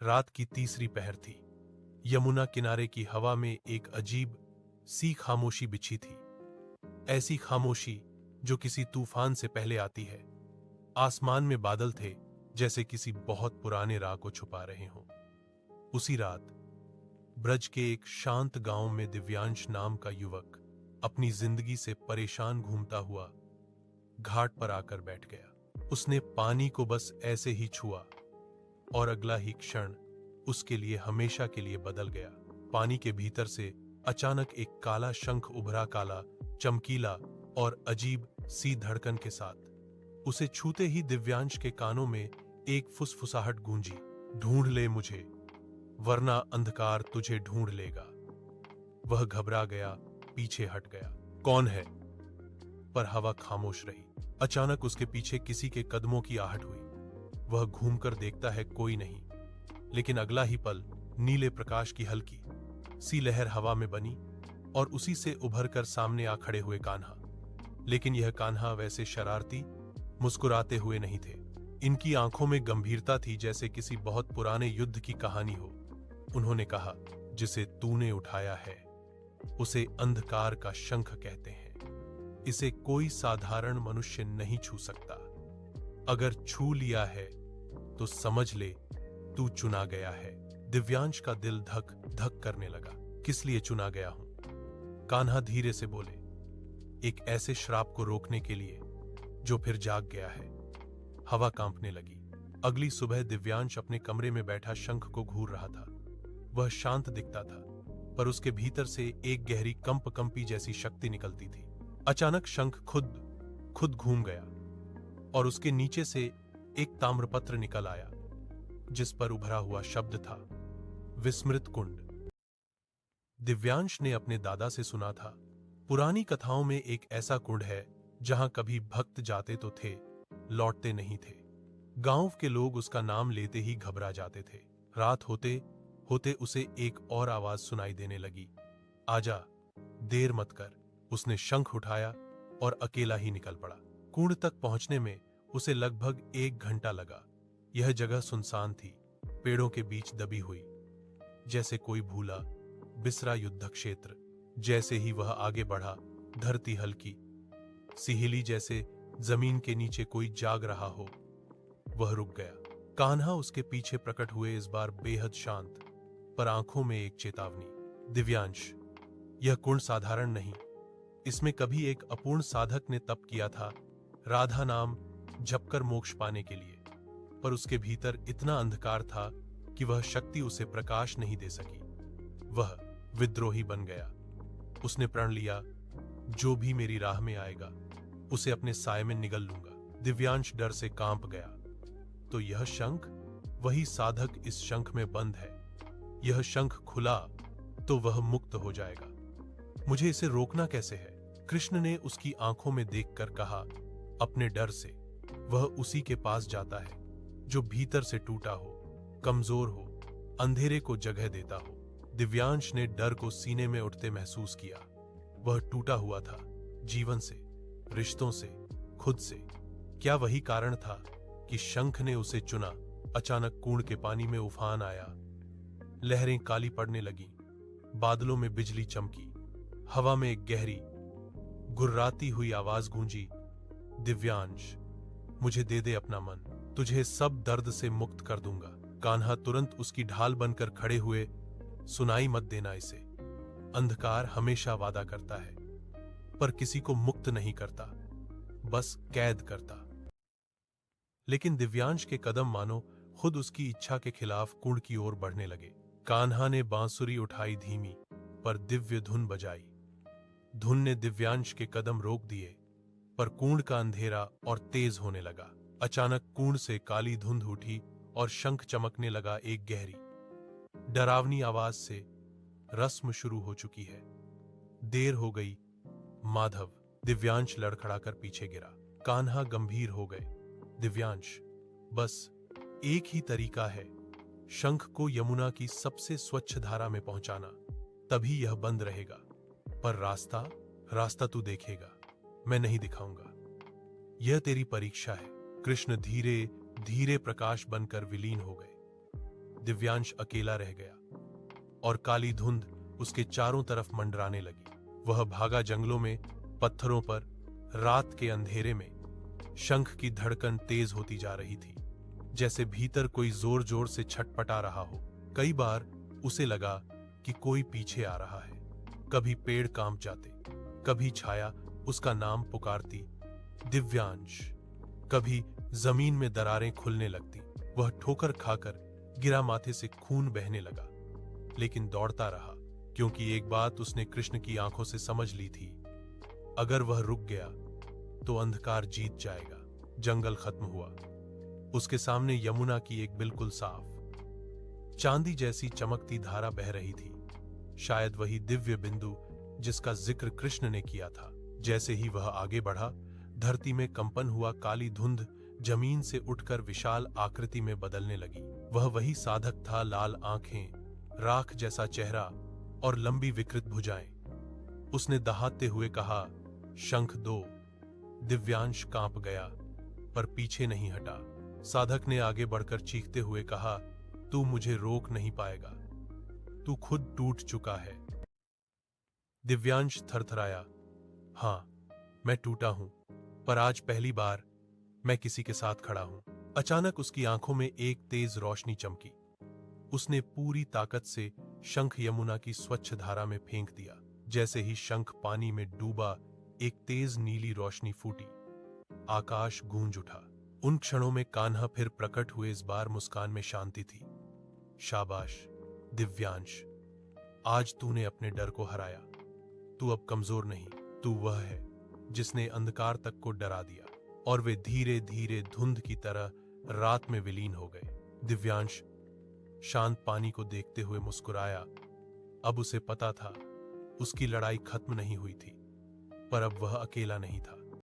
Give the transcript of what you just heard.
रात की तीसरी पहर थी। यमुना किनारे की हवा में एक अजीब सी खामोशी बिछी थी। ऐसी खामोशी जो किसी तूफान से पहले आती है। आसमान में बादल थे, जैसे किसी बहुत पुराने राह को छुपा रहे हों। उसी रात ब्रज के एक शांत गांव में दिव्यांश नाम का युवक अपनी जिंदगी से परेशान घूमता हुआ घाट पर आकर बैठ गया। उसने पानी को बस ऐसे ही छुआ और अगला ही क्षण उसके लिए हमेशा के लिए बदल गया। पानी के भीतर से अचानक एक काला शंख उभरा, काला, चमकीला और अजीब सी धड़कन के साथ। उसे छूते ही दिव्यांश के कानों में एक फुसफुसाहट गूंजी, ढूंढ ले मुझे, वरना अंधकार तुझे ढूंढ लेगा। वह घबरा गया, पीछे हट गया। कौन है? पर हवा खामोश रही। अचानक उसके पीछे किसी के कदमों की आहट हुई। वह घूमकर देखता है, कोई नहीं। लेकिन अगला ही पल नीले प्रकाश की हल्की सी लहर हवा में बनी और उसी से उभरकर सामने आ खड़े हुए कान्हा। लेकिन यह कान्हा वैसे शरारती, मुस्कुराते हुए नहीं थे। इनकी आंखों में गंभीरता थी, जैसे किसी बहुत पुराने युद्ध की कहानी हो। उन्होंने कहा, जिसे तूने उठाया है उसे अंधकार का शंख कहते हैं। इसे कोई साधारण मनुष्य नहीं छू सकता। अगर छू लिया है तो समझ ले तू चुना गया है। दिव्यांश का दिल धक धक करने लगा। किस लिए चुना गया हूं? कान्हा धीरे से बोले, एक ऐसे श्राप को रोकने के लिए जो फिर जाग गया है। हवा कांपने लगी। अगली सुबह दिव्यांश अपने कमरे में बैठा शंख को घूर रहा था। वह शांत दिखता था, पर उसके भीतर से एक गहरी कंपी जैसी शक्ति निकलती थी। अचानक शंख खुद घूम गया और उसके नीचे से एक ताम्रपत्र निकल आया, जिस पर उभरा हुआ शब्द था, विस्मृत कुंड। दिव्यांश ने अपने दादा से सुना था, पुरानी कथाओं में एक ऐसा कुंड है जहां कभी भक्त जाते तो थे, लौटते नहीं थे। गांव के लोग उसका नाम लेते ही घबरा जाते थे। रात होते होते उसे एक और आवाज सुनाई देने लगी, आजा, देर मत कर। उसने शंख उठाया और अकेला ही निकल पड़ा। कुंड तक पहुंचने में उसे लगभग 1 घंटा लगा। यह जगह सुनसान थी, पेड़ों के बीच दबी हुई, जैसे कोई भूला बिसरा युद्ध क्षेत्र। जैसे ही वह आगे बढ़ा, धरती हल्की सी हिली, जैसे जमीन के नीचे कोई जाग रहा हो। वह रुक गया। कान्हा उसके पीछे प्रकट हुए, इस बार बेहद शांत, पर आंखों में एक चेतावनी। दिव्यांश, यह कुंड साधारण नहीं। इसमें कभी एक अपूर्ण साधक ने तप किया था, राधा नाम जपकर मोक्ष पाने के लिए। पर उसके भीतर इतना अंधकार था कि वह शक्ति उसे प्रकाश नहीं दे सकी। वह विद्रोही बन गया। उसने प्रण लिया, जो भी मेरी राह में आएगा उसे अपने साए में निगल लूंगा। दिव्यांश डर से कांप गया। तो यह शंख, वही साधक इस शंख में बंद है। यह शंख खुला तो वह मुक्त हो जाएगा। मुझे इसे रोकना कैसे है? कृष्ण ने उसकी आंखों में देखकर कहा, अपने डर से। वह उसी के पास जाता है जो भीतर से टूटा हो, कमजोर हो, अंधेरे को जगह देता हो। दिव्यांश ने डर को सीने में उठते महसूस किया। वह टूटा हुआ था, जीवन से, रिश्तों से, खुद से। क्या वही कारण था कि शंख ने उसे चुना? अचानक कुंड के पानी में उफान आया। लहरें काली पड़ने लगीं, बादलों में बिजली चमकी, हवा में एक गहरी गुर्राती हुई आवाज गूंजी, दिव्यांश, मुझे दे दे अपना मन, तुझे सब दर्द से मुक्त कर दूंगा। कान्हा तुरंत उसकी ढाल बनकर खड़े हुए, सुनाई मत देना इसे। अंधकार हमेशा वादा करता है, पर किसी को मुक्त नहीं करता, बस कैद करता। लेकिन दिव्यांश के कदम मानो खुद उसकी इच्छा के खिलाफ कुंड की ओर बढ़ने लगे। कान्हा ने बांसुरी उठाई, धीमी पर दिव्य धुन बजाई। धुन ने दिव्यांश के कदम रोक दिए, पर कुंड का अंधेरा और तेज होने लगा। अचानक कुंड से काली धुंध उठी और शंख चमकने लगा। एक गहरी, डरावनी आवाज से, रस्म शुरू हो चुकी है, देर हो गई माधव। दिव्यांश लड़खड़ाकर पीछे गिरा। कान्हा गंभीर हो गए। दिव्यांश, बस एक ही तरीका है, शंख को यमुना की सबसे स्वच्छ धारा में पहुंचाना, तभी यह बंद रहेगा। पर रास्ता तू देखेगा, मैं नहीं दिखाऊंगा। यह तेरी परीक्षा है। कृष्ण धीरे धीरे प्रकाश बनकर विलीन हो गए। दिव्यांश अकेला रह गया और काली धुंध उसके चारों तरफ मंडराने लगी। वह भागा जंगलों में, पत्थरों पर, रात के अंधेरे में। शंख की धड़कन तेज होती जा रही थी, जैसे भीतर कोई जोर जोर से छटपटा रहा हो। कई बार उसे लगा कि कोई पीछे आ रहा है। कभी पेड़ कांप जाते, कभी छाया उसका नाम पुकारती, दिव्यांश। कभी जमीन में दरारें खुलने लगती। वह ठोकर खाकर गिरा, माथे से खून बहने लगा, लेकिन दौड़ता रहा, क्योंकि एक बात उसने कृष्ण की आंखों से समझ ली थी, अगर वह रुक गया तो अंधकार जीत जाएगा। जंगल खत्म हुआ। उसके सामने यमुना की एक बिल्कुल साफ, चांदी जैसी चमकती धारा बह रही थी। शायद वही दिव्य बिंदु जिसका जिक्र कृष्ण ने किया था। जैसे ही वह आगे बढ़ा, धरती में कंपन हुआ। काली धुंध जमीन से उठकर विशाल आकृति में बदलने लगी। वह वही साधक था, लाल आंखें, राख जैसा चेहरा और लंबी विकृत भुजाएं। उसने दहाते हुए कहा, शंख दो। दिव्यांश कांप गया, पर पीछे नहीं हटा। साधक ने आगे बढ़कर चीखते हुए कहा, तू मुझे रोक नहीं पाएगा, तू खुद टूट चुका है। दिव्यांश थरथराया। हां, मैं टूटा हूं, पर आज पहली बार मैं किसी के साथ खड़ा हूं। अचानक उसकी आंखों में एक तेज रोशनी चमकी। उसने पूरी ताकत से शंख यमुना की स्वच्छ धारा में फेंक दिया। जैसे ही शंख पानी में डूबा, एक तेज नीली रोशनी फूटी। आकाश गूंज उठा। उन क्षणों में कान्हा फिर प्रकट हुए। इस बार मुस्कान में शांति थी। शाबाश दिव्यांश, आज तूने अपने डर को हराया। तू अब कमजोर नहीं, तू वह है जिसने अंधकार तक को डरा दिया। और वे धीरे धीरे धुंध की तरह रात में विलीन हो गए। दिव्यांश शांत पानी को देखते हुए मुस्कुराया। अब उसे पता था, उसकी लड़ाई खत्म नहीं हुई थी, पर अब वह अकेला नहीं था।